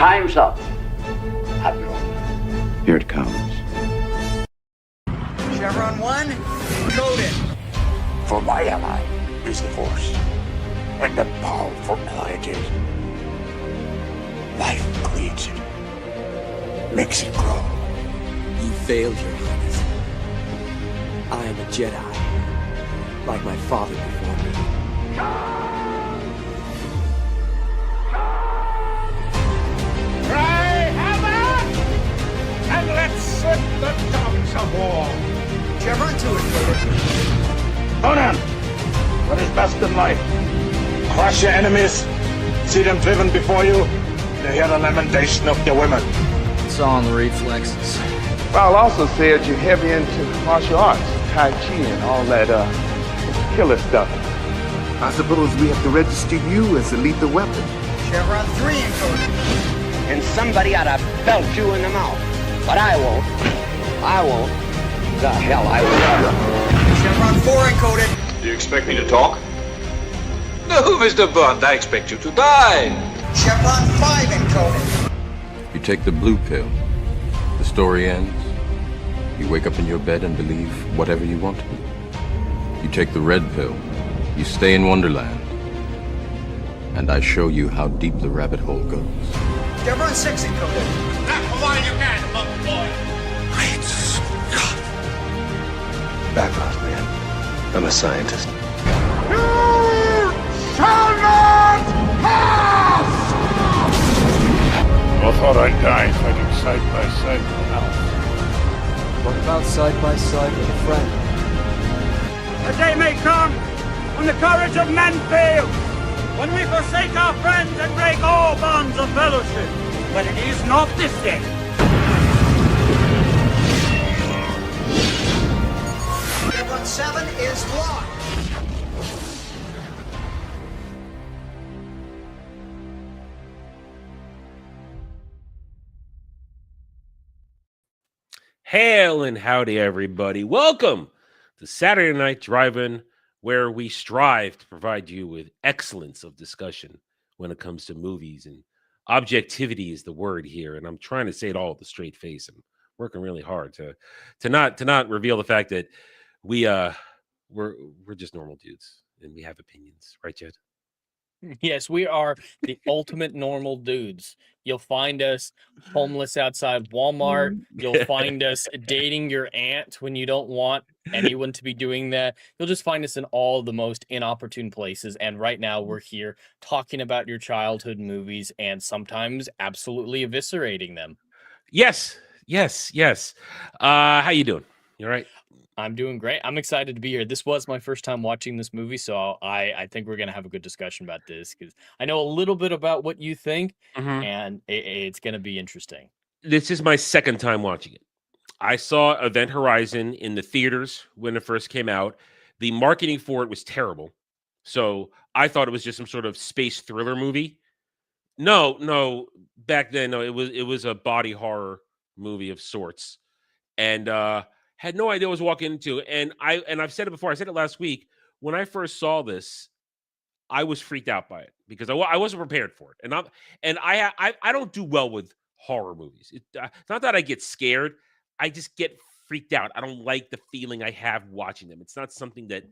Time's up, Admiral. Here it comes. Chevron 1, coded. For my ally is the Force, and the powerful ally it is. Life creates it, makes it grow. You failed, Your Highness. I am a Jedi, like my father before me. Cry hammer, and let's set the dogs of war. Chevron 2 included. Conan, what is best in life? Crush your enemies, see them driven before you, to hear the lamentation of their women. It's all in the reflexes. Paul also said you're heavy into martial arts, Tai Chi and all that killer stuff. I suppose we have to register you as a lethal weapon. Chevron 3 encoded. And somebody ought to belt you in the mouth. But I won't. I won't. The hell I will. Chevron 4 encoded. Do you expect me to talk? No, Mr. Bond, I expect you to die. Chevron 5 encoded. You take the blue pill. The story ends. You wake up in your bed and believe whatever you want to. You take the red pill. You stay in Wonderland. And I show you how deep the rabbit hole goes. Chevron 6 encoded. Come on, you can, monk boy. Great Scott. Back off, man. I'm a scientist. You shall not pass! I thought I'd die fighting side by side with Alf. What about side by side with a friend? A day may come when the courage of men fails, when we forsake our friends and break all bonds of fellowship. But it is not this day. Chevron 7 is locked. Hail and howdy, everybody. Welcome to Saturday Night Drive-In, where we strive to provide you with excellence of discussion when it comes to movies. And objectivity is the word here. And I'm trying to say it all with a straight face. I'm working really hard to not reveal the fact that we're just normal dudes and we have opinions, right, Jed? Yes, we are the ultimate normal dudes. You'll find us homeless outside Walmart. You'll find us dating your aunt when you don't want anyone to be doing that. You'll just find us in all the most inopportune places. And right now we're here talking about your childhood movies and sometimes absolutely eviscerating them. Yes. How you doing? You all right? I'm doing great. I'm excited to be here. This was my first time watching this movie, so I think we're going to have a good discussion about this because I know a little bit about what you think, and it's going to be interesting. This is my second time watching it. I saw Event Horizon in the theaters when it first came out. The marketing for it was terrible, so I thought it was just some sort of space thriller movie. No, back then, no, it was a body horror movie of sorts, and had no idea what I was walking into. And I've said it before. I said it last week. When I first saw this, I was freaked out by it because I wasn't prepared for it. And I don't do well with horror movies. It's not that I get scared. I just get freaked out. I don't like the feeling I have watching them. It's not something that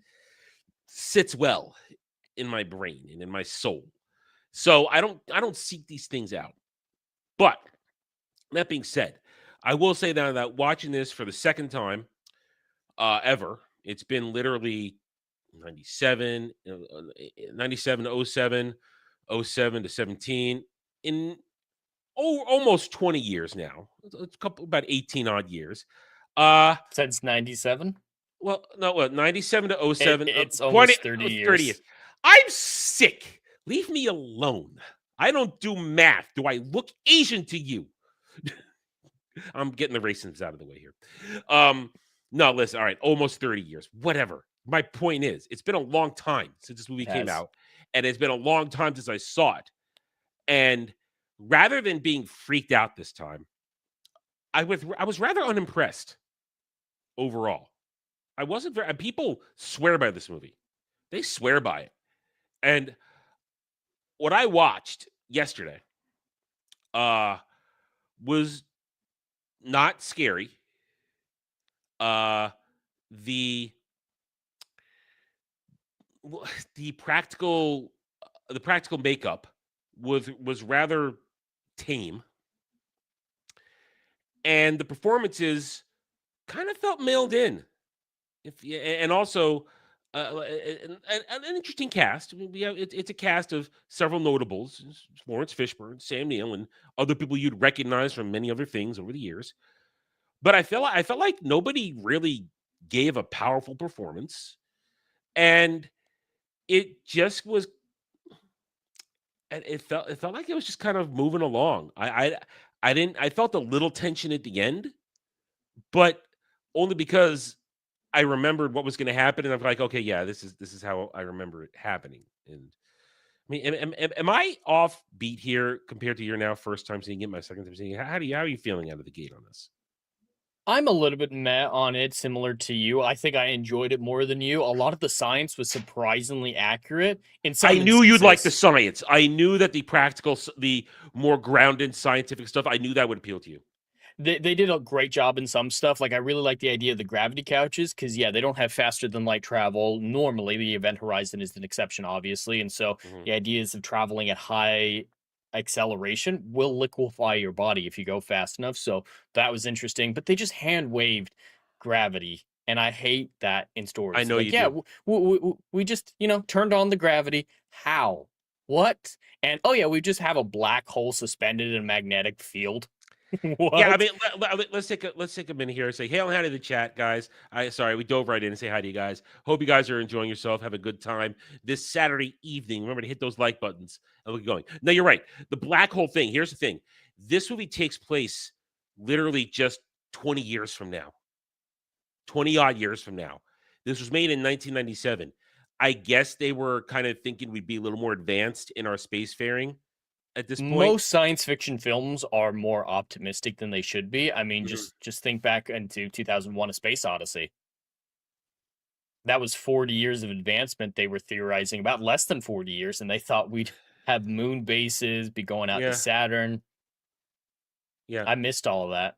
sits well in my brain and in my soul. So I don't seek these things out. But that being said, I will say that watching this for the second time ever, it's been literally 97 to 07, 07 to 17, in almost 20 years now. It's about 18 odd years. Since 97? Well, no, 97 to 07. It's almost 30 years. I'm sick. Leave me alone. I don't do math. Do I look Asian to you? I'm getting the racism out of the way here. No, listen, all right, almost 30 years, whatever. My point is, it's been a long time since this movie came out, and it's been a long time since I saw it. And rather than being freaked out this time, I was rather unimpressed overall. I wasn't very. People swear by this movie; they swear by it. And what I watched yesterday, was not scary. The the practical makeup was rather tame, and the performances kind of felt mailed in. And also an interesting cast. I mean, it's a cast of several notables: Lawrence Fishburne, Sam Neill, and other people you'd recognize from many other things over the years. But I felt like nobody really gave a powerful performance, and it just was. And it felt like it was just kind of moving along. I felt a little tension at the end, but only because I remembered what was going to happen, and I'm like, okay, yeah, this is how I remember it happening. And I mean, am I off beat here compared to your now first time seeing it, my second time seeing it? How are you feeling out of the gate on this? I'm a little bit meh on it, similar to you. I think I enjoyed it more than you. A lot of the science was surprisingly accurate. In some I knew you'd like the instances. science. I knew that the more grounded scientific stuff, I knew that would appeal to you. They did a great job in some stuff. Like, I really like the idea of the gravity couches because, yeah, they don't have faster than light travel. Normally, the event horizon is an exception, obviously. And so the ideas of traveling at high acceleration will liquefy your body if you go fast enough. So that was interesting. But they just hand waved gravity. And I hate that in stories. I know Like, you yeah, do. we just, turned on the gravity. How? What? And, oh, yeah, we just have a black hole suspended in a magnetic field. What? Yeah, I mean, let's take a minute here and say, hail and hi to the chat, guys. Sorry, we dove right in and say hi to you guys. Hope you guys are enjoying yourself. Have a good time this Saturday evening. Remember to hit those like buttons and we'll get going. Now, you're right. The black hole thing. Here's the thing. This movie takes place literally just 20 years from now. 20 odd years from now. This was made in 1997. I guess they were kind of thinking we'd be a little more advanced in our spacefaring at this point. Most science fiction films are more optimistic than they should be. I mean, just think back into 2001: A Space Odyssey. That was 40 years of advancement they were theorizing about, less than 40 years, and they thought we'd have moon bases, be going out to Saturn. Yeah. I missed all of that.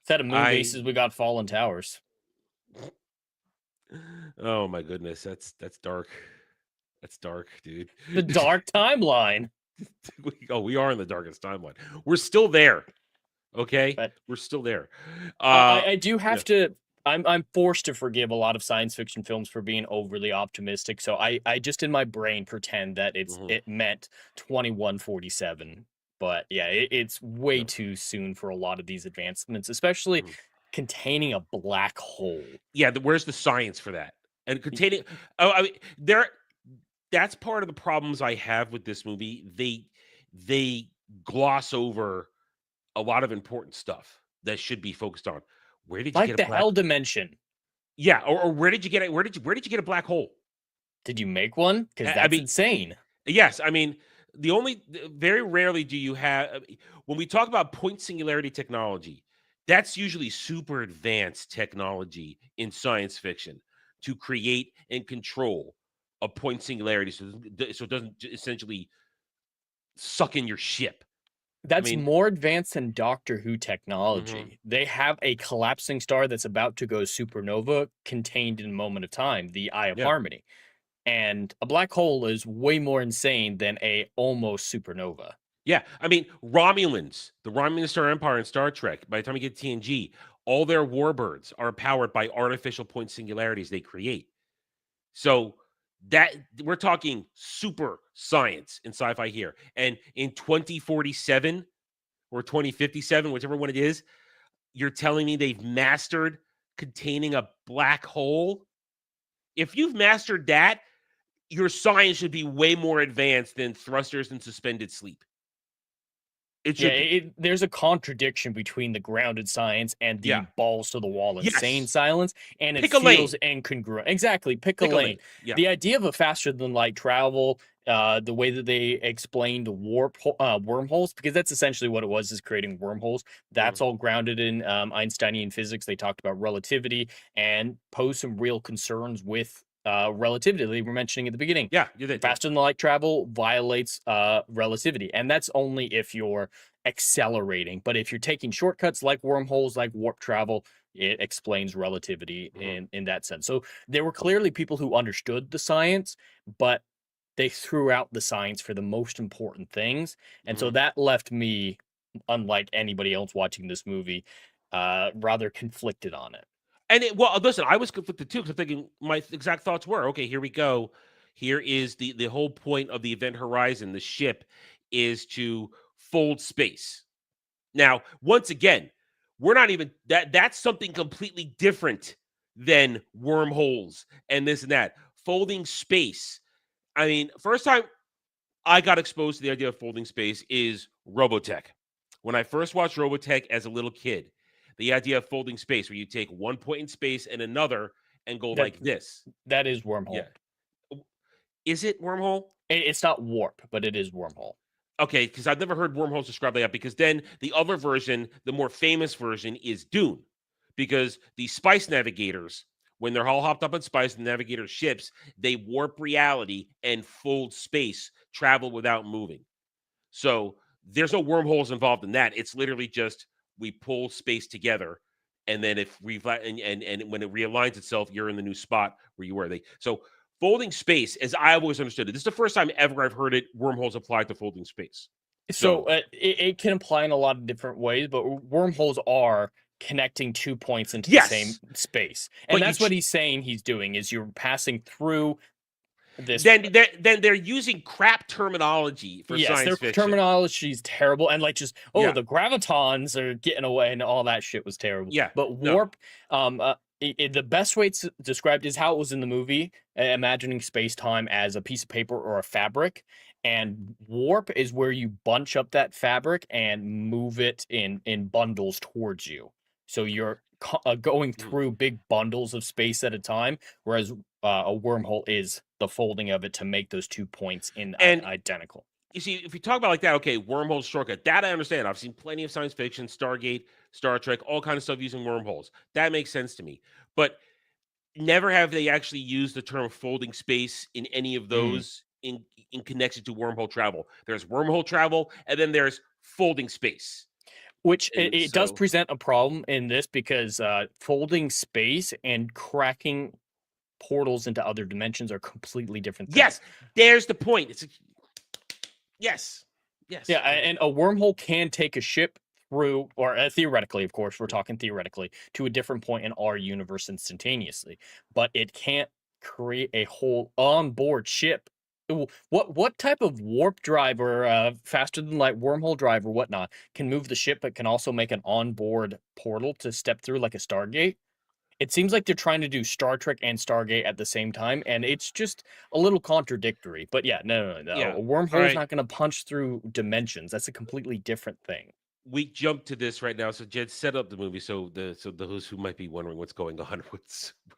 Instead of moon bases, we got fallen towers. Oh my goodness, that's dark. That's dark, dude. The dark timeline. We are in the darkest timeline. We're still there. Okay? But we're still there. I do have to I'm forced to forgive a lot of science fiction films for being overly optimistic. So I just in my brain pretend that it meant 2147. But yeah, it's way too soon for a lot of these advancements, especially containing a black hole. Yeah, where's the science for that? And containing that's part of the problems I have with this movie. They gloss over a lot of important stuff that should be focused on. Where did you get the hell dimension? Yeah, or where did you get it? Where did you get a black hole? Did you make one? Because that's insane. Yes, I mean, very rarely do you have, when we talk about point singularity technology, that's usually super advanced technology in science fiction to create and control a point singularity so it doesn't essentially suck in your ship. That's more advanced than Doctor Who technology. They have a collapsing star that's about to go supernova contained in a moment of time, the Eye of Harmony. And a black hole is way more insane than a almost supernova. Yeah, I mean, Romulans, the Romulan Star Empire in Star Trek, by the time you get TNG, all their warbirds are powered by artificial point singularities they create. So that we're talking super science in sci-fi here. And in 2047 or 2057, whichever one it is, you're telling me they've mastered containing a black hole? If you've mastered that, your science should be way more advanced than thrusters and suspended sleep. There's a contradiction between the grounded science and the balls to the wall insane silence, and it feels incongruent. Exactly, pick a lane. Yeah. The idea of a faster than light travel, the way that they explained wormholes, because that's essentially what it was, is creating wormholes. That's all grounded in Einsteinian physics. They talked about relativity and posed some real concerns with relativity. We were mentioning at the beginning. Yeah, you did. Faster than light travel violates relativity, and that's only if you're accelerating. But if you're taking shortcuts like wormholes, like warp travel, it explains relativity in that sense. So there were clearly people who understood the science, but they threw out the science for the most important things. And so that left me, unlike anybody else watching this movie, rather conflicted on it. And well, listen, I was conflicted too because I'm thinking my exact thoughts were, okay, here we go. Here is the whole point of the Event Horizon. The ship is to fold space. Now, once again, we're not even that's something completely different than wormholes and this and that. Folding space. I mean, first time I got exposed to the idea of folding space is Robotech. When I first watched Robotech as a little kid, the idea of folding space, where you take one point in space and another and go like this. That is wormhole. Yeah. Is it wormhole? It's not warp, but it is wormhole. Okay, because I've never heard wormholes described like that, because then the other version, the more famous version, is Dune. Because the Spice Navigators, when they're all hopped up on Spice and Navigator ships, they warp reality and fold space, travel without moving. So there's no wormholes involved in that. It's literally just we pull space together, and then if and when it realigns itself, you're in the new spot where you were. So folding space, as I always understood it, this is the first time ever I've heard it. Wormholes applied to folding space. So it can apply in a lot of different ways, but wormholes are connecting 2 points into the same space, and that's what he's saying he's doing is you're passing through this. Then they're using crap terminology for science fiction. Their terminology is terrible, and like just the gravitons are getting away, and all that shit was terrible. Yeah, but warp, the best way it's described is how it was in the movie, imagining space-time as a piece of paper or a fabric, and warp is where you bunch up that fabric and move it in bundles towards you. So you're going through big bundles of space at a time, whereas a wormhole is the folding of it to make those 2 points identical. You see, if you talk about like that, okay, wormholes, shortcut, that I understand. I've seen plenty of science fiction, Stargate, Star Trek, all kinds of stuff using wormholes. That makes sense to me. But never have they actually used the term folding space in any of those in connection to wormhole travel. There's wormhole travel, and then there's folding space. Which it does present a problem in this because folding space and cracking portals into other dimensions are completely different things. Yes, there's the point. Yes. Yeah, and a wormhole can take a ship through, or theoretically, of course, we're talking theoretically, to a different point in our universe instantaneously, but it can't create a whole onboard ship. What type of warp drive or faster than light wormhole drive or whatnot can move the ship but can also make an onboard portal to step through like a Stargate? It seems like they're trying to do Star Trek and Stargate at the same time, and it's just a little contradictory. But yeah, no. Yeah. A wormhole is not going to punch through dimensions. That's a completely different thing. We jump to this right now. So Jed set up the movie. So those who might be wondering what's going on,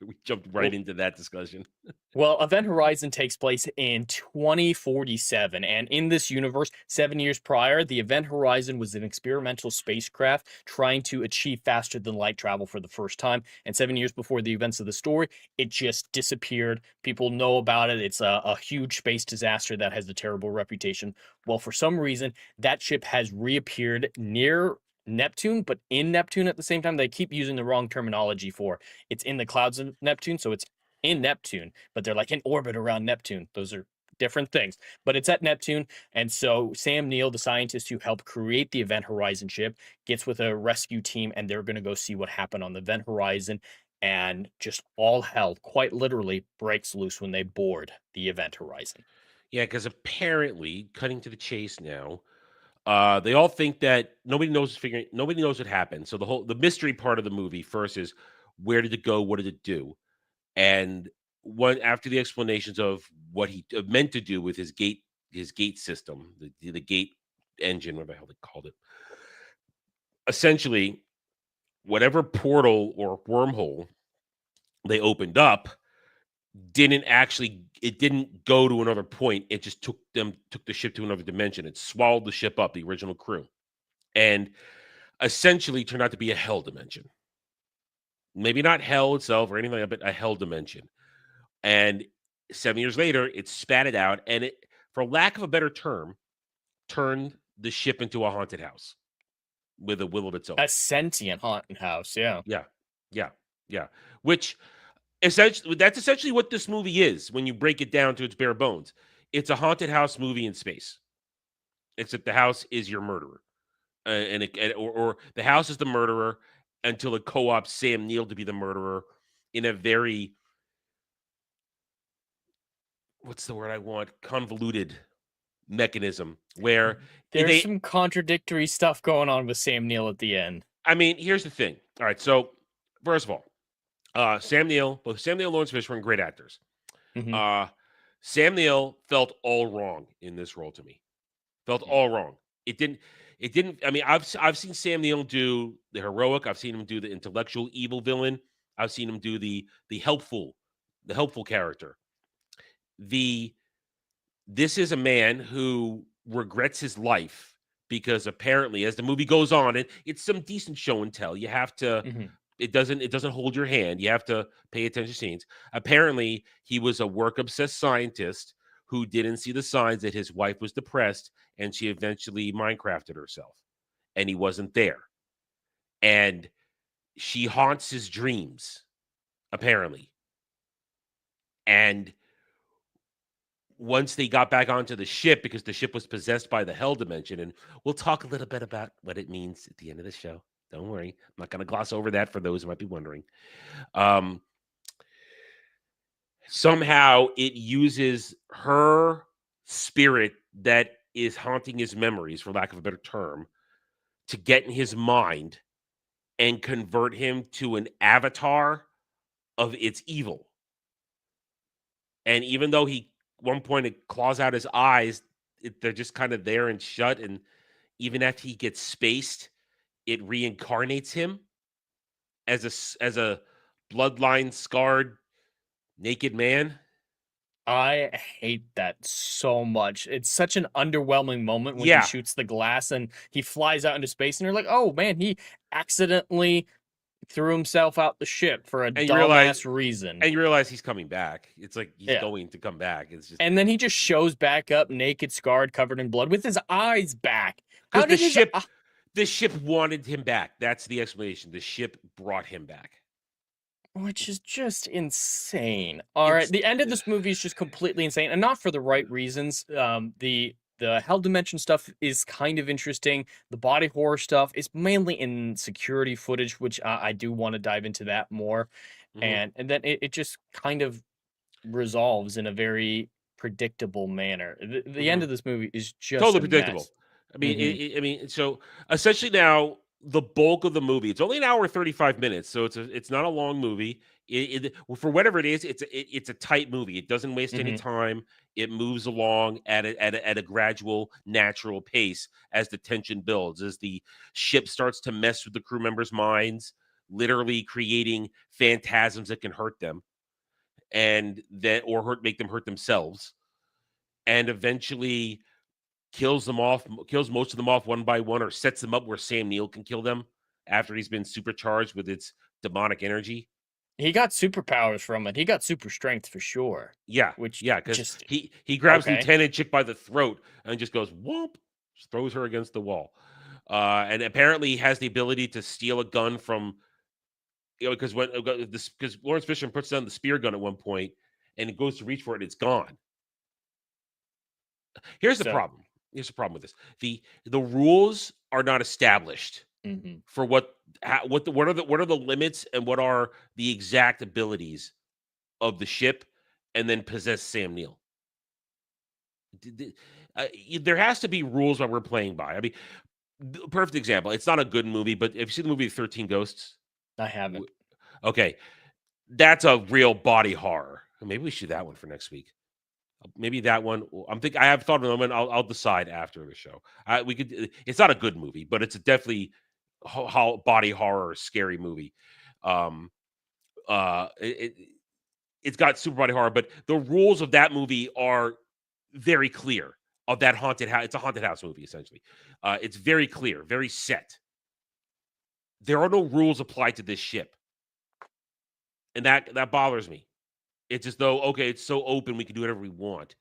we jumped right into that discussion. Well, Event Horizon takes place in 2047, and in this universe, 7 years prior, the Event Horizon was an experimental spacecraft trying to achieve faster than light travel for the first time. And 7 years before the events of the story, it just disappeared. People know about it. It's a huge space disaster that has a terrible reputation. Well, for some reason, that ship has reappeared near Neptune, but in Neptune at the same time. They keep using the wrong terminology for it's in the clouds of Neptune, so it's in Neptune, but they're like in orbit around Neptune. Those are different things, but it's at Neptune. And so Sam Neill, the scientist who helped create the Event Horizon ship, gets with a rescue team, and they're going to go see what happened on the Event Horizon. And just all hell, quite literally, breaks loose when they board the Event Horizon. Yeah, because apparently, cutting to the chase now, they all think that nobody knows what happened. So the mystery part of the movie first is, where did it go? What did it do? And after the explanations of what he meant to do with his gate system, the gate engine, whatever the hell they called it, essentially, whatever portal or wormhole they opened up didn't go to another point. It just took the ship to another dimension. It swallowed the ship up, the original crew, and essentially turned out to be a hell dimension. Maybe not hell itself or anything like that, but a hell dimension. And 7 years later, it spat it out, and it, for lack of a better term, turned the ship into a haunted house with a will of its own. A sentient haunted house, yeah. Yeah, yeah, yeah. Which that's essentially what this movie is when you break it down to its bare bones. It's a haunted house movie in space, except the house is your murderer, or the house is the murderer until it co-opts Sam Neill to be the murderer in a very, what's the word I want, convoluted mechanism where there's some contradictory stuff going on with Sam Neill at the end. I mean, here's the thing. All right, so first of all, Sam Neill, both Sam Neill and Lawrence Fishburne, great actors. Sam Neill felt all wrong in this role to me. Felt all wrong. It didn't. I mean, I've seen Sam Neill do the heroic. I've seen him do the intellectual evil villain. I've seen him do the helpful character. This is a man who regrets his life because apparently, as the movie goes on, and it's some decent show and tell, you have to. It doesn't hold your hand. You have to pay attention to scenes. Apparently, he was a work-obsessed scientist who didn't see the signs that his wife was depressed, and she eventually Minecrafted herself, and he wasn't there. And she haunts his dreams, apparently. And once they got back onto the ship, because the ship was possessed by the hell dimension, and we'll talk a little bit about what it means at the end of the show. Don't worry. I'm not going to gloss over that for those who might be wondering. Somehow it uses her spirit that is haunting his memories, for lack of a better term, to get in his mind and convert him to an avatar of its evil. And even though at one point it claws out his eyes, they're just kind of there and shut. And even after he gets spaced, it reincarnates him as a bloodline scarred naked man. I hate that so much. It's such an underwhelming moment when he shoots the glass and he flies out into space, and you're like, oh man, he accidentally threw himself out the ship for a dumbass reason. And you realize he's coming back. It's like he's going to come back. It's just, and then he just shows back up naked, scarred, covered in blood with his eyes back. How did the ship wanted him back. That's the explanation. The ship brought him back. Which is just insane. All right, the end of this movie is just completely insane, and not for the right reasons. The hell dimension stuff is kind of interesting. The body horror stuff is mainly in security footage, which I do want to dive into that more. And then it just kind of resolves in a very predictable manner. The end of this movie is just totally predictable. Mess. I mean, so essentially now the bulk of the movie, it's only an hour 35 minutes, so it's not a long movie. For whatever it is, it's a tight movie. It doesn't waste any time. It moves along at a gradual, natural pace as the tension builds, as the ship starts to mess with the crew members' minds, literally creating phantasms that can hurt them, and make them hurt themselves, and eventually kills most of them off one by one, or sets them up where Sam Neill can kill them after he's been supercharged with its demonic energy. He got superpowers from it. He got super strength for sure. Yeah, because he grabs Lieutenant Chick by the throat and just goes whoop, just throws her against the wall, and apparently has the ability to steal a gun from, because Lawrence Fishburne puts down the spear gun at one point and it goes to reach for it, and it's gone. Here's the problem. Here's the problem with this: the rules are not established for what are the limits and what are the exact abilities of the ship, and then possess Sam Neill. There has to be rules that we're playing by. I mean, perfect example. It's not a good movie, but have you seen the movie 13 Ghosts? I haven't. Okay, that's a real body horror. Maybe we should do that one for next week. Maybe that one. I have thought of them, and I'll decide after the show. We could. It's not a good movie, but it's definitely body horror, scary movie. It's got super body horror, but the rules of that movie are very clear. Of that haunted house, it's a haunted house movie essentially. It's very clear, very set. There are no rules applied to this ship, and that bothers me. It's as though, okay, it's so open, we can do whatever we want.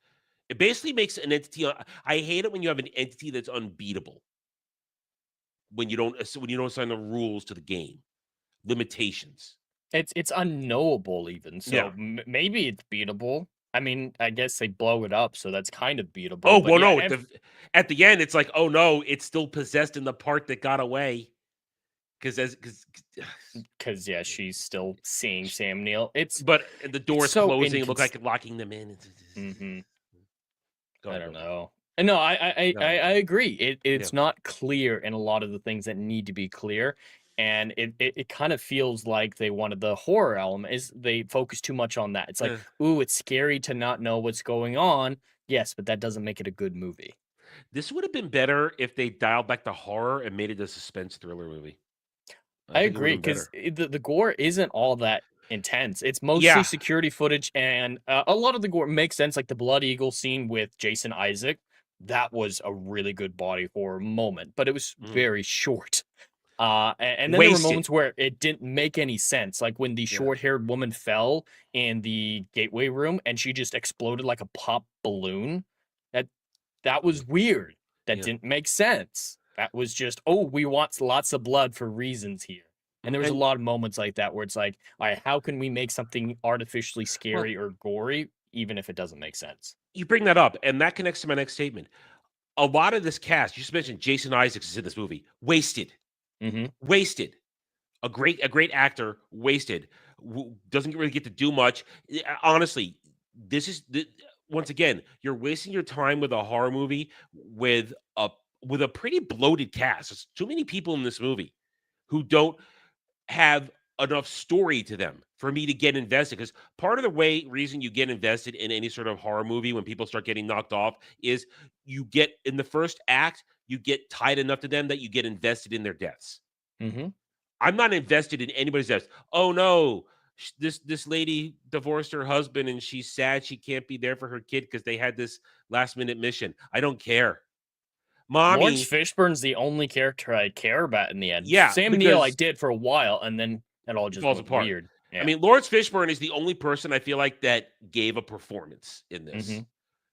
It basically makes an entity. I hate it when you have an entity that's unbeatable. When you don't assign the rules to the game, limitations. It's unknowable even. So Yeah. maybe it's beatable. I mean, I guess they blow it up, so that's kind of beatable. Oh, but well, yeah, no. At the end, it's like, oh no, it's still possessed in the part that got away. Because yeah, she's still seeing Sam Neill. but the door's so closing. It looked like locking them in. I don't know. And no, I agree. It's not clear in a lot of the things that need to be clear. And it kind of feels like they wanted the horror element is they focus too much on that. It's like, ooh, it's scary to not know what's going on. Yes, but that doesn't make it a good movie. This would have been better if they dialed back the horror and made it a suspense thriller movie. I agree, because the gore isn't all that intense. It's mostly security footage, and a lot of the gore makes sense, like the Blood Eagle scene with Jason Isaac. That was a really good body horror moment, but it was very short. And then there were moments where it didn't make any sense, like when the short-haired woman fell in the gateway room and she just exploded like a pop balloon. That was weird. That didn't make sense. That was just, oh, we want lots of blood for reasons here. And there was a lot of moments like that where it's like, all right, how can we make something artificially scary or gory, even if it doesn't make sense? You bring that up, and that connects to my next statement. A lot of this cast, you just mentioned Jason Isaacs is in this movie, wasted. Wasted. A great actor, wasted. Doesn't really get to do much. Honestly, once again, you're wasting your time with a horror movie with a pretty bloated cast. There's too many people in this movie who don't have enough story to them for me to get invested. Because part of the reason you get invested in any sort of horror movie when people start getting knocked off is you get in the first act, you get tied enough to them that you get invested in their deaths. I'm not invested in anybody's deaths. Oh no, this lady divorced her husband and she's sad she can't be there for her kid because they had this last minute mission. I don't care. Mommy, Lawrence Fishburne's the only character I care about in the end. Yeah, Sam Neill I did for a while, and then it all just falls went apart. weird. Yeah. I mean, Lawrence Fishburne is the only person I feel like that gave a performance in this.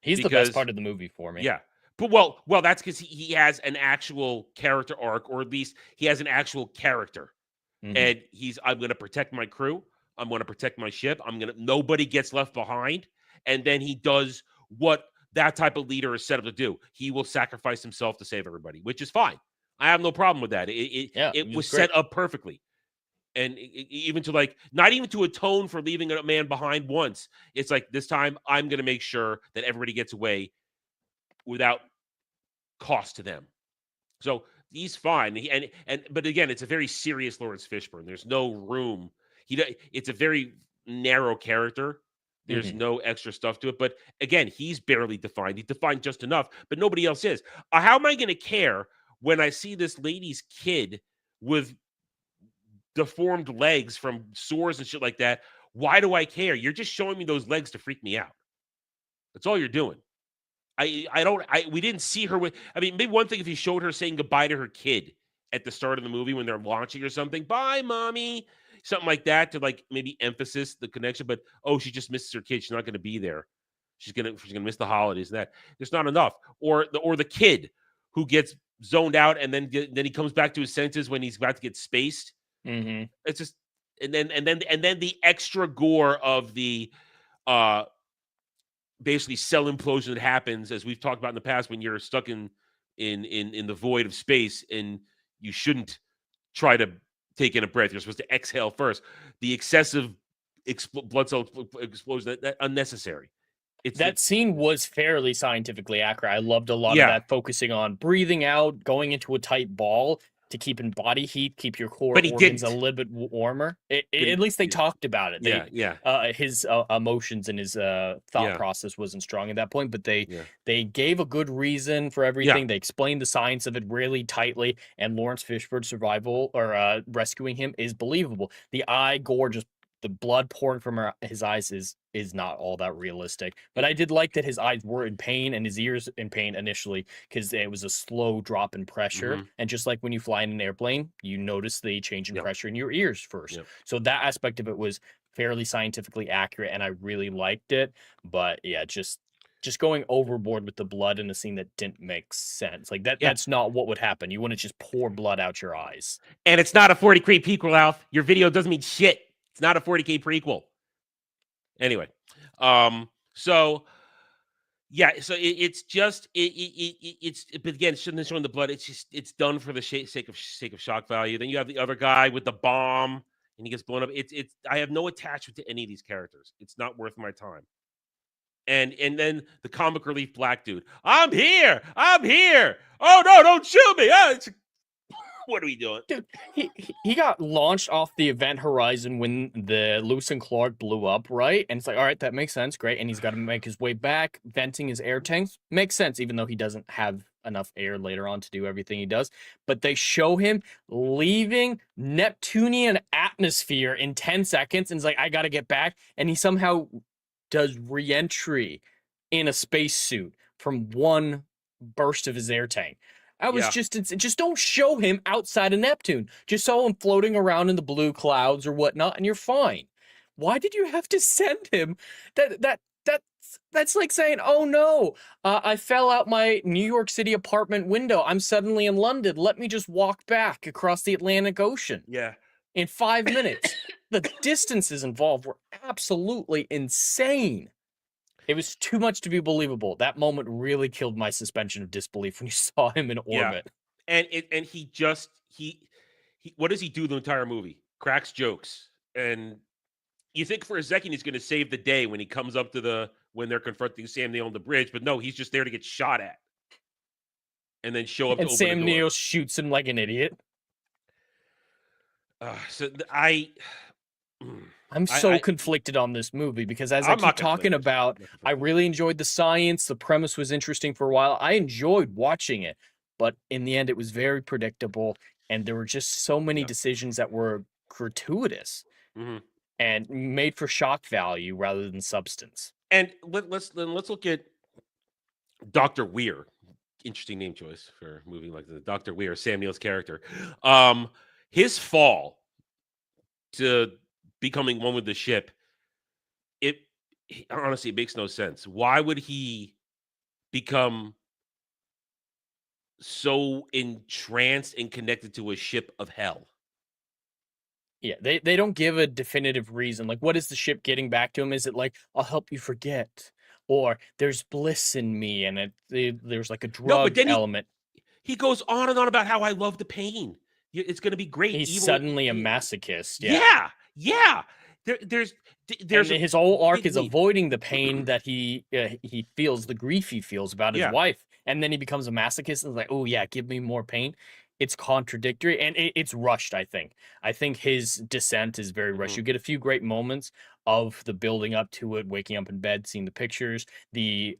He's the best part of the movie for me. Yeah. But well, that's because he has an actual character arc, or at least he has an actual character. And I'm going to protect my crew. I'm going to protect my ship. Nobody gets left behind. And then he does what that type of leader is set up to do. He will sacrifice himself to save everybody, which is fine. I have no problem with that. It was set up perfectly. And even to not even to atone for leaving a man behind once. It's like, this time I'm going to make sure that everybody gets away without cost to them. So he's fine. But again, it's a very serious Lawrence Fishburne. There's no room. It's a very narrow character. There's no extra stuff to it. But again, he's barely defined. He's defined just enough, but nobody else is. How am I going to care when I see this lady's kid with deformed legs from sores and shit like that? Why do I care? You're just showing me those legs to freak me out. That's all you're doing. We didn't see her with, maybe one thing if he showed her saying goodbye to her kid at the start of the movie when they're launching or something, bye, mommy, something like that to maybe emphasis the connection. But she just misses her kid. She's not going to be there. She's gonna miss the holidays. And that there's not enough. Or the kid who gets zoned out and then he comes back to his senses when he's about to get spaced. It's just and then the extra gore of the basically cell implosion that happens, as we've talked about in the past, when you're stuck in the void of space and you shouldn't try to take in a breath. You're supposed to exhale first. The excessive blood cell explosion, that unnecessary. That scene was fairly scientifically accurate. I loved a lot of that, focusing on breathing out, going into a tight ball to keep in body heat, keep your core organs a little bit warmer. At least they talked about it. His emotions and his thought process wasn't strong at that point, but they gave a good reason for everything. They explained the science of it really tightly, and Lawrence Fishburne's survival or rescuing him is believable. The eye gore just the blood pouring from his eyes is not all that realistic. But I did like that his eyes were in pain and his ears in pain initially because it was a slow drop in pressure. And just like when you fly in an airplane, you notice the change in pressure in your ears first. So that aspect of it was fairly scientifically accurate, and I really liked it. But yeah, just going overboard with the blood in a scene that didn't make sense. Like that's not what would happen. You wouldn't just pour blood out your eyes. And it's not a 40K prequel, Alf. Your video doesn't mean shit. It's not a 40K prequel. Anyway, so yeah, so it's just but again, shouldn't have shown the blood. It's done for the sake of shock value. Then you have the other guy with the bomb, and he gets blown up. I have no attachment to any of these characters. It's not worth my time. And then the comic relief black dude. I'm here. Oh no, don't shoot me. What are we doing? Dude, he got launched off the event horizon when the Lewis and Clark blew up, right? And it's like, all right, that makes sense. Great. And he's got to make his way back, venting his air tanks. Makes sense, even though he doesn't have enough air later on to do everything he does. But they show him leaving Neptunian atmosphere in 10 seconds. And it's like, I got to get back. And he somehow does re-entry in a spacesuit from one burst of his air tank. I was just don't show him outside of Neptune. Just show him floating around in the blue clouds or whatnot, and you're fine. Why did you have to send him? That's like saying, oh no, I fell out my New York City apartment window. I'm suddenly in London. Let me just walk back across the Atlantic Ocean. Yeah. In 5 minutes. The distances involved were absolutely insane. It was too much to be believable. That moment really killed my suspension of disbelief when you saw him in orbit. And he what does he do the entire movie? Cracks jokes. And you think for a second he's going to save the day when he comes up to when they're confronting Sam Neill on the bridge, but no, he's just there to get shot at. And then show up and to open Sam the door. Neill shoots him like an idiot. I'm so conflicted on this movie because as I keep talking about, I really enjoyed the science. The premise was interesting for a while. I enjoyed watching it, but in the end, it was very predictable. And there were just so many decisions that were gratuitous and made for shock value rather than substance. And let's look at Dr. Weir. Interesting name choice for a movie like this. Dr. Weir, Sam Neill's character. His fall to becoming one with the ship, honestly, it makes no sense. Why would he become so entranced and connected to a ship of hell? Yeah, they don't give a definitive reason. Like, what is the ship getting back to him? Is it like, I'll help you forget? Or there's bliss in me, and there's like a drug element. He goes on and on about how I love the pain. It's going to be great. He's suddenly a masochist. Yeah. There's his whole arc is avoiding the pain that he feels, the grief he feels about his wife, and then he becomes a masochist and is like, oh yeah, give me more pain. It's contradictory and it's rushed. I think his descent is very rushed. You get a few great moments of the building up to it, waking up in bed, seeing the pictures, the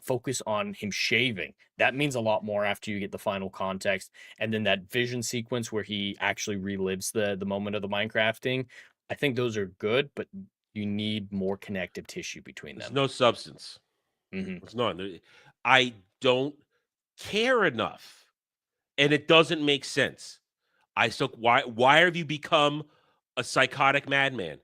focus on him shaving. That means a lot more after you get the final context. And then that vision sequence where he actually relives the moment of the Minecrafting. I think those are good, but you need more connective tissue between them. There's no substance. It's not. I don't care enough. And it doesn't make sense. Why have you become a psychotic madman?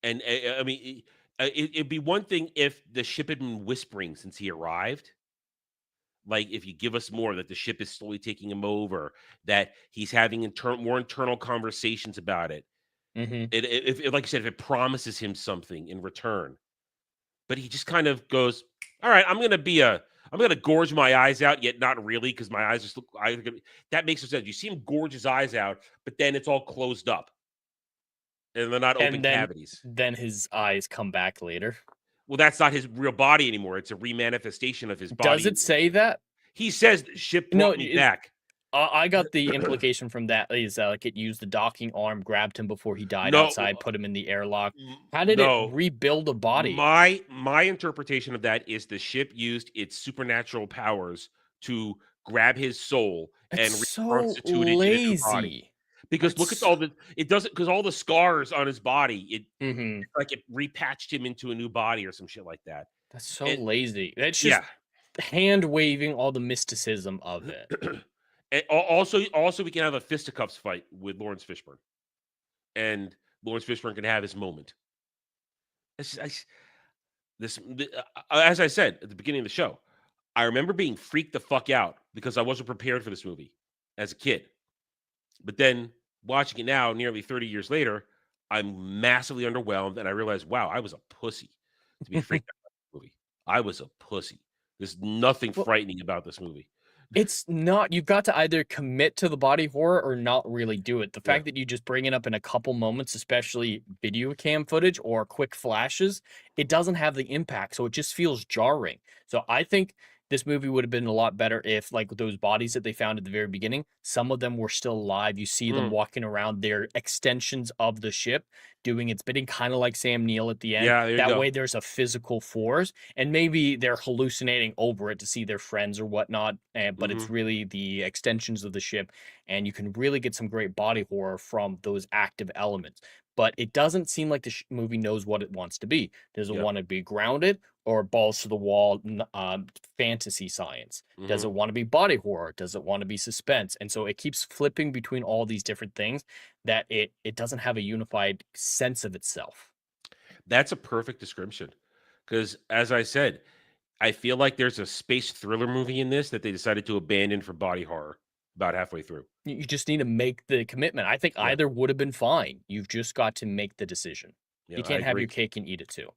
And I mean, it'd be one thing if the ship had been whispering since he arrived. Like if you give us more that the ship is slowly taking him over, that he's having more internal conversations about it. If like you said, if it promises him something in return, but he just kind of goes, "All right, I'm gonna gorge my eyes out, yet not really, because my eyes just look." That makes no sense. You see him gorge his eyes out, but then it's all closed up, and they're not open cavities. Then his eyes come back later. Well, that's not his real body anymore. It's a remanifestation of his body. Does it say that? He says the ship brought me back. I got the implication from that is like it used the docking arm, grabbed him before he died outside, put him in the airlock. How did it rebuild a body? My interpretation of that is the ship used its supernatural powers to grab his soul and reconstitute it in a new body. Because look at all the it doesn't because all the scars on his body, Mhm. like it repatched him into a new body or some shit like that. That's so And lazy. That's just yeah. hand waving all the mysticism of it. And also we can have a fisticuffs fight with Lawrence Fishburne. And Lawrence Fishburne can have his moment. As I said at the beginning of the show, I remember being freaked the fuck out because I wasn't prepared for this movie as a kid. But then watching it now, nearly 30 years later, I'm massively underwhelmed, and I realized, wow, I was a pussy to be freaked out by this movie. I was a pussy. There's nothing frightening about this movie. It's not. You've got to either commit to the body horror or not really do it. The fact that you just bring it up in a couple moments, especially video cam footage or quick flashes, it doesn't have the impact. So it just feels jarring. So I think this movie would have been a lot better if, like, those bodies that they found at the very beginning, some of them were still alive. You see them walking around. They're extensions of the ship doing its bidding, kind of like Sam Neill at the end. Yeah, there you that go. way there's a physical force, and maybe they're hallucinating over it to see their friends or whatnot, but it's really the extensions of the ship, and you can really get some great body horror from those active elements. But it doesn't seem like the movie knows what it wants to be. Does it want to be grounded or balls to the wall fantasy science? Does it want to be body horror? Does it want to be suspense? And so it keeps flipping between all these different things that it doesn't have a unified sense of itself. That's a perfect description. Because as I said, I feel like there's a space thriller movie in this that they decided to abandon for body horror about halfway through. You just need to make the commitment. I think either would have been fine. You've just got to make the decision. Yeah, you can't have your cake and eat it too.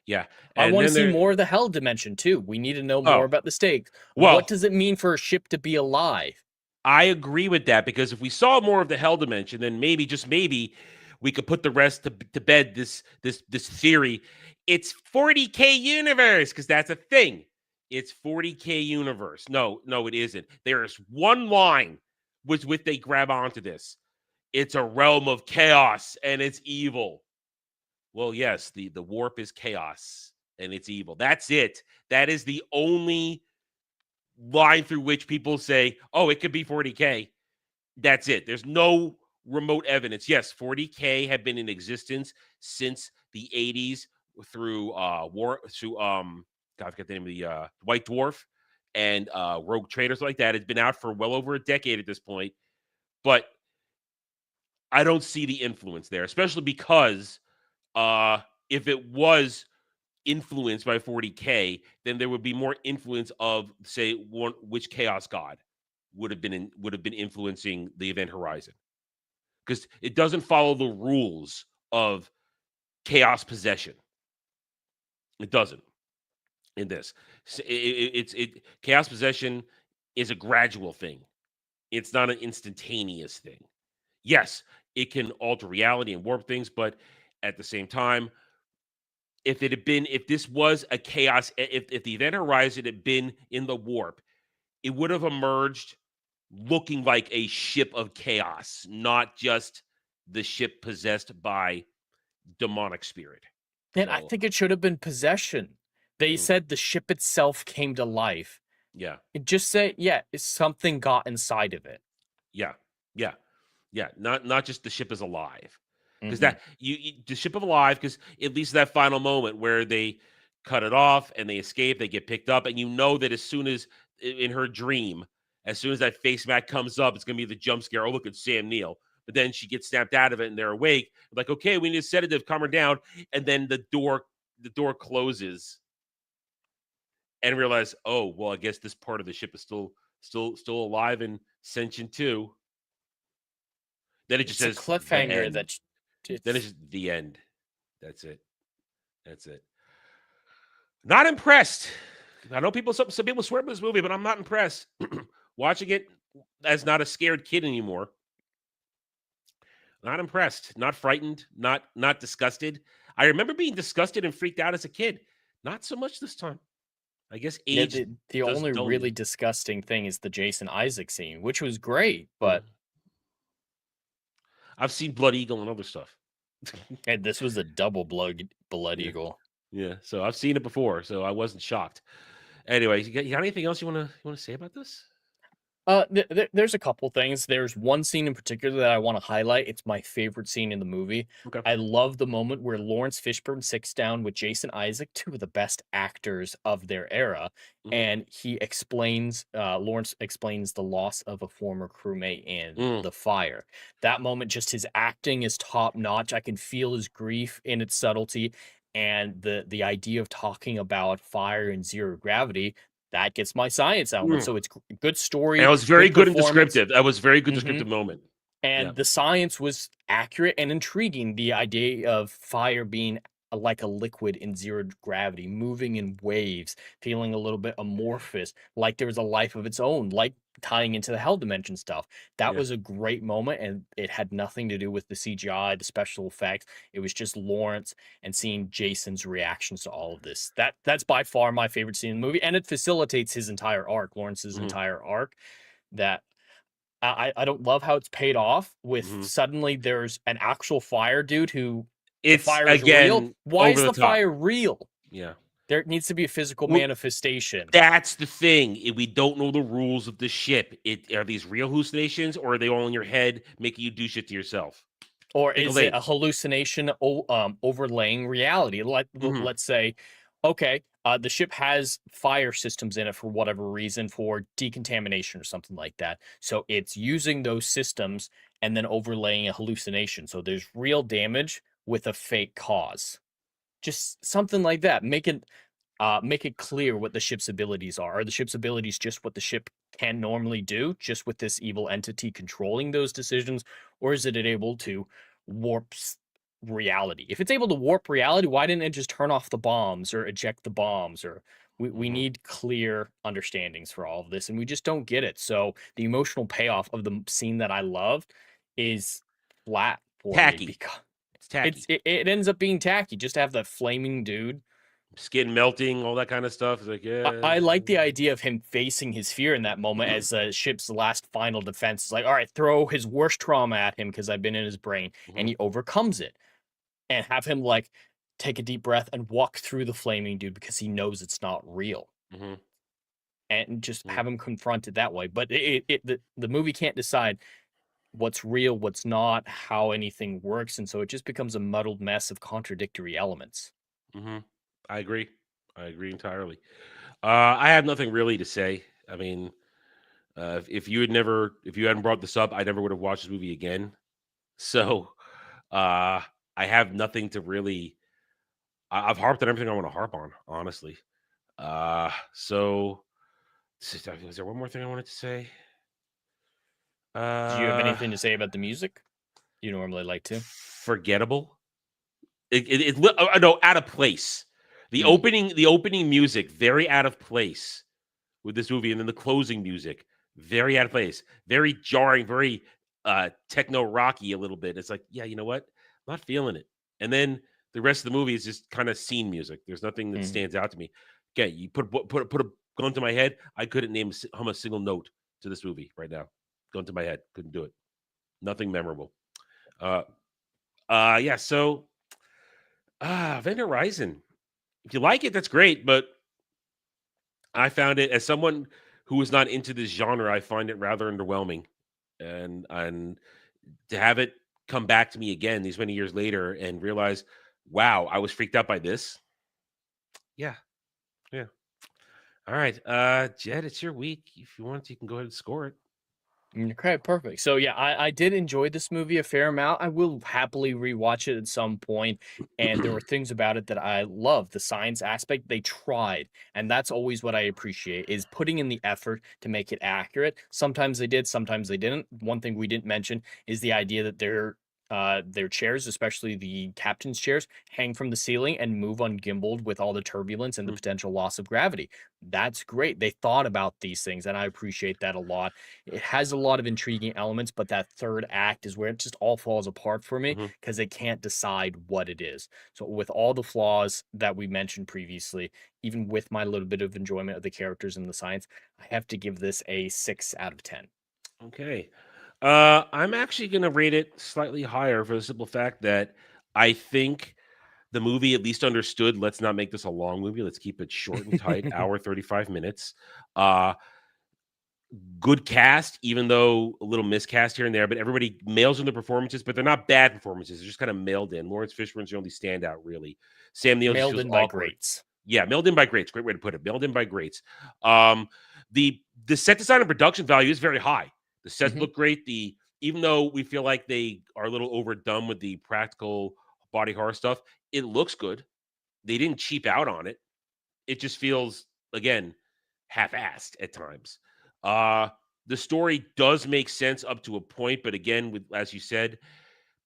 Yeah. I And want to then see more of the hell dimension too. We need to know more about the stakes. Well- what does it mean for a ship to be alive? I agree with that, because if we saw more of the hell dimension, then maybe, just maybe, we could put the rest to bed. This theory, it's 40K universe, because that's a thing. It's 40K universe. No, it isn't. There is one line with which they grab onto this. It's a realm of chaos and it's evil. Well, yes, the warp is chaos and it's evil. That's it. That is the only line through which people say, oh, it could be 40K. That's it. There's no remote evidence. Yes, 40K have been in existence since the 80s through I forget the name of the White Dwarf and Rogue Traders like that. It's been out for well over a decade at this point. But I don't see the influence there, especially because if it was influenced by 40K, then there would be more influence of, say, which chaos god would have been influencing the Event Horizon, because it doesn't follow the rules of chaos possession. It doesn't in this. Chaos possession is a gradual thing. It's not an instantaneous thing. Yes, it can alter reality and warp things, but at the same time, if this was a chaos, if the Event Horizon had been in the warp, it would have emerged looking like a ship of chaos, not just the ship possessed by demonic spirit. And I think it should have been possession. They said the ship itself came to life. Yeah. It just said, something got inside of it. Yeah. Not just the ship is alive. Because that the ship of alive, because at least that final moment where they cut it off and they escape, they get picked up, and you know that as soon as in her dream, as soon as that face mat comes up, it's gonna be the jump scare. Oh, look, it's Sam Neill. But then she gets snapped out of it and they're awake. Like, okay, we need a sedative, calm her down. And then the door closes and realize, oh, well, I guess this part of the ship is still alive and sentient too. Then it just says a cliffhanger that. Then it's just the end. That's it. Not impressed. I know some people swear by this movie, but I'm not impressed. Watching it as not a scared kid anymore. Not impressed. Not frightened. Not disgusted. I remember being disgusted and freaked out as a kid. Not so much this time. I guess age. The only really disgusting thing is the Jason Isaac scene, which was great, but. I've seen Blood Eagle and other stuff. And this was a double blood eagle. Yeah, so I've seen it before, so I wasn't shocked. Anyway, you got anything else you want to say about this? There's a couple things. There's one scene in particular that I want to highlight. It's my favorite scene in the movie. Okay. I love the moment where Lawrence Fishburne sits down with Jason Isaac, two of the best actors of their era, and he explains, Lawrence explains the loss of a former crewmate and the fire. That moment, just his acting is top notch. I can feel his grief in its subtlety, and the idea of talking about fire and zero gravity. That gets my science element. So it's good story. And it was very good and performance. descriptive. That was very good descriptive moment. And the science was accurate and intriguing. The idea of fire being like a liquid in zero gravity, moving in waves, feeling a little bit amorphous, like there was a life of its own, like tying into the hell dimension stuff. That was a great moment, and it had nothing to do with the CGI, the special effects. It was just Lawrence and seeing Jason's reactions to all of this. That's by far my favorite scene in the movie, and it facilitates his entire arc, Lawrence's entire arc. That I don't love how it's paid off with suddenly there's an actual fire dude who it's fire is again real. Why is over the the top. fire real? Yeah. There needs to be a physical manifestation. That's the thing. We don't know the rules of the ship. Are these real hallucinations, or are they all in your head making you do shit to yourself? Or is it a hallucination overlaying reality? Let's say, okay, the ship has fire systems in it for whatever reason, for decontamination or something like that. So it's using those systems and then overlaying a hallucination. So there's real damage with a fake cause. Just something like that. Make it clear what the ship's abilities are. Are the ship's abilities just what the ship can normally do, just with this evil entity controlling those decisions? Or is it able to warp reality? If it's able to warp reality, why didn't it just turn off the bombs or eject the bombs? Or we need clear understandings for all of this, and we just don't get it. So the emotional payoff of the scene that I loved is flat for Tacky. me because it's tacky. It ends up being tacky just to have that flaming dude. Skin melting, all that kind of stuff. It's like, yeah. I like the idea of him facing his fear in that moment as the ship's last final defense. It's like, all right, throw his worst trauma at him because I've been in his brain, and he overcomes it. And have him like take a deep breath and walk through the flaming dude because he knows it's not real. And just have him confront it that way. But the movie can't decide what's real, what's not, how anything works, and so it just becomes a muddled mess of contradictory elements. I agree entirely. I have nothing really to say. I mean, if you hadn't brought this up, I never would have watched this movie again. So I have nothing to really. I've harped on everything I want to harp on, honestly. So is there one more thing I wanted to say? Do you have anything to say about the music? You normally like to. Forgettable. No, out of place. The opening music, very out of place with this movie, and then the closing music, very out of place, very jarring, very techno rocky a little bit. It's like, yeah, you know what? I'm not feeling it. And then the rest of the movie is just kind of scene music. There's nothing that stands out to me. Okay, you put a gun to my head. I couldn't hum a single note to this movie right now. Gun to my head, couldn't do it. Nothing memorable. Yeah. So, Event Horizon. If you like it, that's great. But I found it, as someone who is not into this genre, I find it rather underwhelming. And to have it come back to me again these many years later and realize, wow, I was freaked out by this. Yeah. All right, Jed, it's your week. If you want, you can go ahead and score it. Okay, perfect. So yeah, I did enjoy this movie a fair amount. I will happily rewatch it at some point. And there were things about it that I love. The science aspect, they tried. And that's always what I appreciate, is putting in the effort to make it accurate. Sometimes they did, sometimes they didn't. One thing we didn't mention is the idea that their chairs, especially the captain's chairs, hang from the ceiling and move ungimbaled with all the turbulence and the potential loss of gravity. That's great. They thought about these things, and I appreciate that a lot. It has a lot of intriguing elements, but that third act is where it just all falls apart for me because they can't decide what it is. So with all the flaws that we mentioned previously, even with my little bit of enjoyment of the characters and the science, I have to give this a 6 out of 10. Okay. I'm actually going to rate it slightly higher for the simple fact that I think the movie at least understood, let's not make this a long movie. Let's keep it short and tight, hour 35 minutes. good cast, even though a little miscast here and there, but everybody mails in the performances, but they're not bad performances. They're just kind of mailed in. Lawrence Fishburne's the only standout, really. Sam Neill Mailed just in feels by awkward. greats. Yeah, mailed in by greats. Great way to put it. Mailed in by greats. The set design and production value is very high. The sets look great. Even though we feel like they are a little overdone with the practical body horror stuff, it looks good. They didn't cheap out on it. It just feels, again, half-assed at times. The story does make sense up to a point, but again, with, as you said,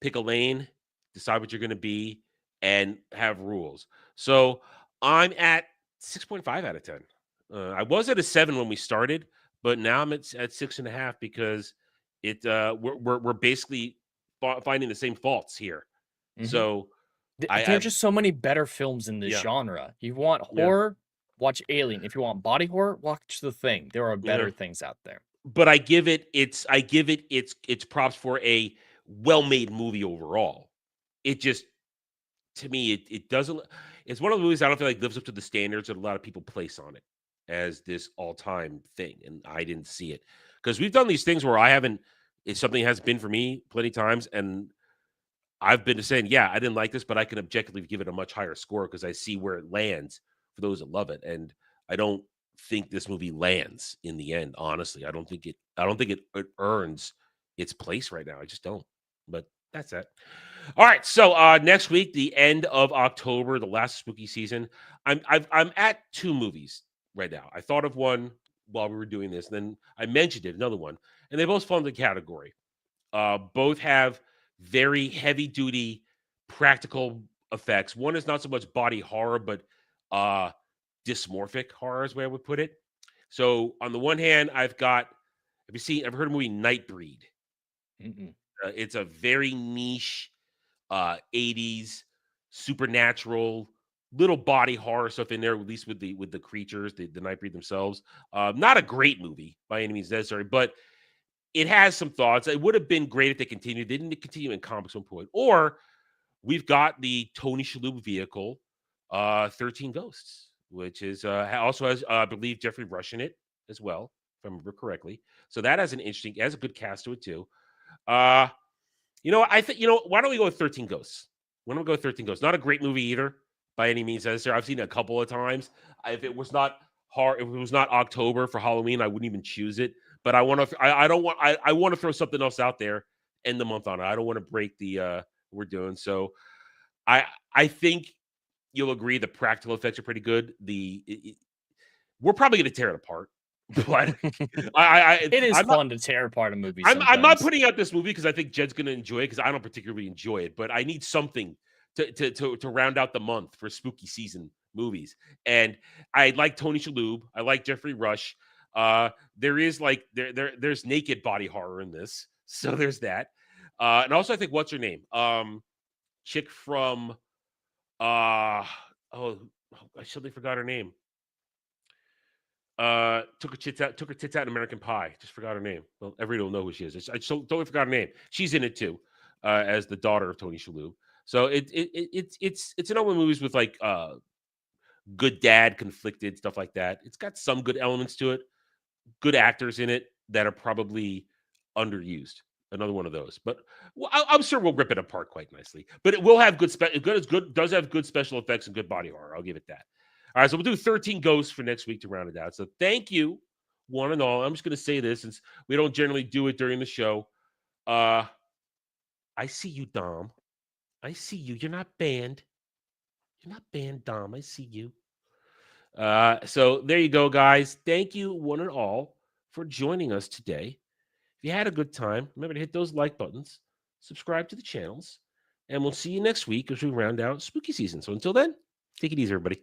pick a lane, decide what you're going to be, and have rules. So I'm at 6.5 out of 10. I was at a 7 when we started, but now I'm at 6.5 because we're basically finding the same faults here. So there are just so many better films in this genre. You want horror, watch Alien. If you want body horror, watch The Thing. There are better things out there. But I give it its props for a well-made movie overall. It just, to me, it doesn't. It's one of the movies I don't feel like lives up to the standards that a lot of people place on it as this all-time thing, and I didn't see it because we've done these things where I haven't. If something has been for me plenty of times, and I've been saying, yeah, I didn't like this, but I can objectively give it a much higher score because I see where it lands for those that love it, and I don't think this movie lands in the end. Honestly, I don't think it earns its place right now. I just don't. But that's it. All right. So next week, the end of October, the last spooky season. I'm at 2 movies right now. I thought of one while we were doing this, and then I mentioned it, another one, and they both fall in the category. Both have very heavy duty practical effects. One is not so much body horror, but dysmorphic horror is the way I would put it. So on the one hand, I've heard the movie Nightbreed. It's a very niche 80s supernatural little body horror stuff in there, at least with the creatures, the Nightbreed themselves. Not a great movie by any means necessary, but it has some thoughts. It would have been great if they continued. They didn't continue in comics at one point. Or we've got the Tony Shalhoub vehicle, 13 Ghosts, which is also has, I believe, Jeffrey Rush in it as well, if I remember correctly. So that has a good cast to it too. I think, why don't we go with 13 Ghosts? Why don't we go with 13 Ghosts? Not a great movie either, by any means necessary. I've seen it a couple of times. If it was not October for Halloween, I wouldn't even choose it. But I want to throw something else out there, end the month on it. I don't want to break the we're doing. So I think you'll agree the practical effects are pretty good. We're probably going to tear it apart, but it is fun to tear apart a movie. I'm not putting out this movie because I think Jed's going to enjoy it because I don't particularly enjoy it, but I need something to round out the month for spooky season movies. And I like Tony Shalhoub. I like Jeffrey Rush. There is there's naked body horror in this, so there's that. And also I think what's her name? Chick from I suddenly forgot her name. Took her tits out in American Pie. Just forgot her name. Well, everybody will know who she is. I totally forgot her name. She's in it too, as the daughter of Tony Shalhoub. So it's another one of movies with like good dad, conflicted stuff like that. It's got some good elements to it. Good actors in it that are probably underused. Another one of those, but I'm sure we'll rip it apart quite nicely. But it will have does have good special effects and good body horror. I'll give it that. All right, so we'll do 13 Ghosts for next week to round it out. So thank you, one and all. I'm just going to say this since we don't generally do it during the show. I see you, Dom. I see you. You're not banned. You're not banned, Dom. I see you. So there you go, guys. Thank you, one and all, for joining us today. If you had a good time, remember to hit those like buttons, subscribe to the channels, and we'll see you next week as we round out spooky season. So until then, take it easy, everybody.